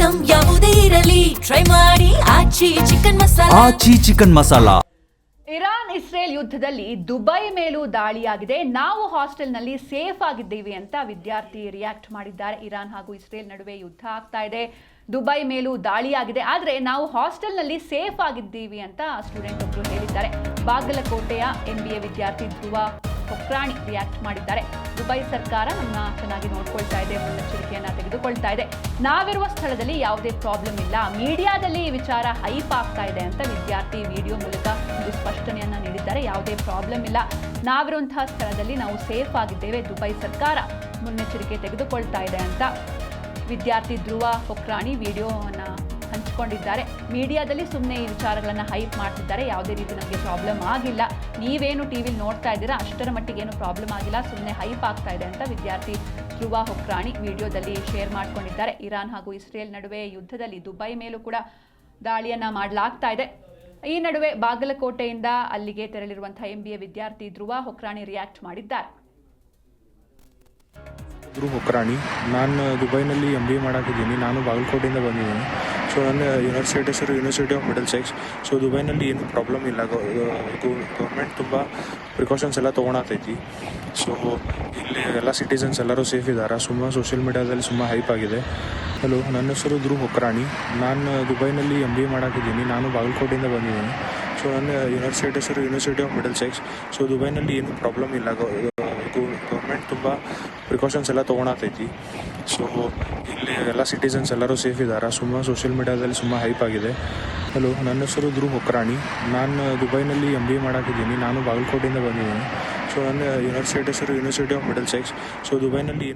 Item ಯಾವುದೇ ಇರಲಿ try ಮಾಡಿ ಆಚಿ ಚಿಕನ್ ಮಸಾಲಾ. ಇರಾನ್ ಇಸ್ರೇಲ್ ಯುದ್ಧದಲ್ಲಿ ದುಬೈ ಮೇಲೂ ದಾಳಿಯಾಗಿದೆ, ನಾವು ಹಾಸ್ಟೆಲ್ನಲ್ಲಿ ಸೇಫ್ ಆಗಿದ್ದೀವಿ ಅಂತ ವಿದ್ಯಾರ್ಥಿ ರಿಯಾಕ್ಟ್ ಮಾಡಿದ್ದಾರೆ. ಇರಾನ್ ಹಾಗೂ ಇಸ್ರೇಲ್ ನಡುವೆ ಯುದ್ಧ ಆಗ್ತಾ ಇದೆ, ದುಬೈ ಮೇಲೂ ದಾಳಿಯಾಗಿದೆ, ಆದರೆ ನಾವು ಹಾಸ್ಟೆಲ್ನಲ್ಲಿ ಸೇಫ್ ಆಗಿದ್ದೀವಿ ಅಂತ ಸ್ಟೂಡೆಂಟ್ ಒಬ್ಬರು ಹೇಳಿದ್ದಾರೆ. ಬಾಗಲಕೋಟೆಯ MBA ವಿದ್ಯಾರ್ಥಿ ಧ್ರುವ ಹೊಕ್ರಾಣಿ ರಿಯಾಕ್ಟ್ ಮಾಡಿದ್ದಾರೆ. ದುಬೈ ಸರ್ಕಾರ ನಮ್ಮ ಚೆನ್ನಾಗಿ ನೋಡ್ಕೊಳ್ತಾ ಇದೆ, ಮುನ್ನೆಚ್ಚರಿಕೆಯನ್ನ ತೆಗೆದುಕೊಳ್ತಾ ಇದೆ, ನಾವಿರುವ ಸ್ಥಳದಲ್ಲಿ ಯಾವುದೇ ಪ್ರಾಬ್ಲಮ್ ಇಲ್ಲ, ಮೀಡಿಯಾದಲ್ಲಿ ಈ ವಿಚಾರ ಹೈಪ್ ಆಗ್ತಾ ಇದೆ ಅಂತ ವಿದ್ಯಾರ್ಥಿ ವಿಡಿಯೋ ಮೂಲಕ ಒಂದು ಸ್ಪಷ್ಟನೆಯನ್ನ ನೀಡಿದ್ದಾರೆ. ಯಾವುದೇ ಪ್ರಾಬ್ಲಮ್ ಇಲ್ಲ, ನಾವಿರುವಂತಹ ಸ್ಥಳದಲ್ಲಿ ನಾವು ಸೇಫ್ ಆಗಿದ್ದೇವೆ, ದುಬೈ ಸರ್ಕಾರ ಮುನ್ನೆಚ್ಚರಿಕೆ ತೆಗೆದುಕೊಳ್ತಾ ಇದೆ ಅಂತ ವಿದ್ಯಾರ್ಥಿ ಧ್ರುವ ಹೊಕ್ರಾಣಿ ವಿಡಿಯೋವನ್ನ ಹಂಚಿಕೊಂಡಿದ್ದಾರೆ. ಮೀಡಿಯಾದಲ್ಲಿ ಸುಮ್ಮನೆ ಈ ವಿಚಾರಗಳನ್ನು ಹೈಪ್ ಮಾಡ್ತಿದ್ದಾರೆ, ಯಾವುದೇ ರೀತಿ ನಮಗೆ ಪ್ರಾಬ್ಲಮ್ ಆಗಿಲ್ಲ, ನೀವೇನು ಟಿವಿಲಿ ನೋಡ್ತಾ ಇದ್ದೀರಾ ಅಷ್ಟರ ಮಟ್ಟಿಗೆ ಏನು ಪ್ರಾಬ್ಲಮ್ ಆಗಿಲ್ಲ, ಸುಮ್ಮನೆ ಹೈಪ್ ಆಗ್ತಾ ಇದೆ ಅಂತ ವಿದ್ಯಾರ್ಥಿ ಧ್ರುವ ಹೊಕ್ರಾಣಿ ವಿಡಿಯೋದಲ್ಲಿ ಶೇರ್ ಮಾಡ್ಕೊಂಡಿದ್ದಾರೆ. ಇರಾನ್ ಹಾಗೂ ಇಸ್ರೇಲ್ ನಡುವೆ ಯುದ್ಧದಲ್ಲಿ ದುಬೈ ಮೇಲೂ ಕೂಡ ದಾಳಿಯನ್ನ ಮಾಡಲಾಗ್ತಾ ಇದೆ. ಈ ನಡುವೆ ಬಾಗಲಕೋಟೆಯಿಂದ ಅಲ್ಲಿಗೆ ತೆರಳಿರುವಂತಹ MBA ವಿದ್ಯಾರ್ಥಿ ಧ್ರುವ ಹೊಕ್ರಾಣಿ ರಿಯಾಕ್ಟ್ ಮಾಡಿದ್ದಾರೆ. ಧ್ರುವ ಹೊಕ್ರಾಣಿ, ನಾನು ದುಬೈನಲ್ಲಿ MBA ಮಾಡೋಕ್ಕಿದ್ದೀನಿ. ನಾನು ಬಾಗಲಕೋಟೆಯಿಂದ ಬಂದಿದ್ದೀನಿ. ಸೊ ನನ್ನ ಯೂನಿವರ್ಸಿಟಿ ಹೆಸರು ಯೂನಿವರ್ಸಿಟಿ ಆಫ್ ಮಿಡಲ್ಸೆಕ್ಸ್. ಸೊ ದುಬೈನಲ್ಲಿ ಏನು ಪ್ರಾಬ್ಲಮ್ ಇಲ್ಲ, ಗೌರ್ಮೆಂಟ್ ತುಂಬ ಪ್ರಿಕಾಷನ್ಸ್ ಎಲ್ಲ ತೊಗೊಳತೈತಿ. ಸೊ ಇಲ್ಲಿ ಎಲ್ಲ ಸಿಟಿಸನ್ಸ್ ಎಲ್ಲರೂ ಸೇಫ್ ಇದ್ದಾರೆ. ಸುಮ್ಮ ಸೋಷಿಯಲ್ ಮೀಡಿಯಾದಲ್ಲಿ ಸುಮ್ಮ ಹೈಪ್ ಆಗಿದೆ. ಹಲೋ, ನನ್ನ ಹೆಸರು ಧ್ರುವ ಹೊಕ್ರಾಣಿ, ನಾನು ದುಬೈನಲ್ಲಿ MBA ಮಾಡೋಕ್ಕಿದ್ದೀನಿ. ನಾನು ಬಾಗಲಕೋಟೆಯಿಂದ ಬಂದಿದ್ದೀನಿ. ಸೊ ನನ್ನ ಯೂನಿವರ್ಸಿಟಿ ಹೆಸರು ಯೂನಿವರ್ಸಿಟಿ ಆಫ್ ಮಿಡಲ್ಸೆಕ್ಸ್. ಸೊ ದುಬೈನಲ್ಲಿ ಏನು ಪ್ರಾಬ್ಲಮ್ ಇಲ್ಲ, ಗೌರ್ಮೆಂಟ್ ತುಂಬ ಪ್ರಿಕಾಷನ್ಸ್ ಎಲ್ಲ ತೊಗೊಳತೈತಿ. ಸೊ ಇಲ್ಲಿ ಎಲ್ಲ ಸಿಟಿಸನ್ಸ್ ಎಲ್ಲರೂ ಸೇಫ್ ಇದ್ದಾರೆ. ಸುಮ್ಮ ಸೋಷಿಯಲ್ ಮೀಡಿಯಾದಲ್ಲಿ ಸುಮ್ಮ ಹೈಪ್ ಆಗಿದೆ. ಹಲೋ, ನನ್ನ ಹೆಸರು ಧ್ರುವ ಹೊಕ್ರಾಣಿ, ನಾನು ದುಬೈನಲ್ಲಿ MBA ಮಾಡೋಕ್ಕಿದ್ದೀನಿ. ನಾನು ಬಾಗಲಕೋಟೆಯಿಂದ ಬಂದಿದ್ದೀನಿ. ಸೊ ನನ್ನ ಯೂನಿವರ್ಸಿಟಿ ಹೆಸರು ಯೂನಿವರ್ಸಿಟಿ ಆಫ್ ಮಿಡಲ್ಸೆಕ್ಸ್. ಸೊ ದುಬೈನಲ್ಲಿ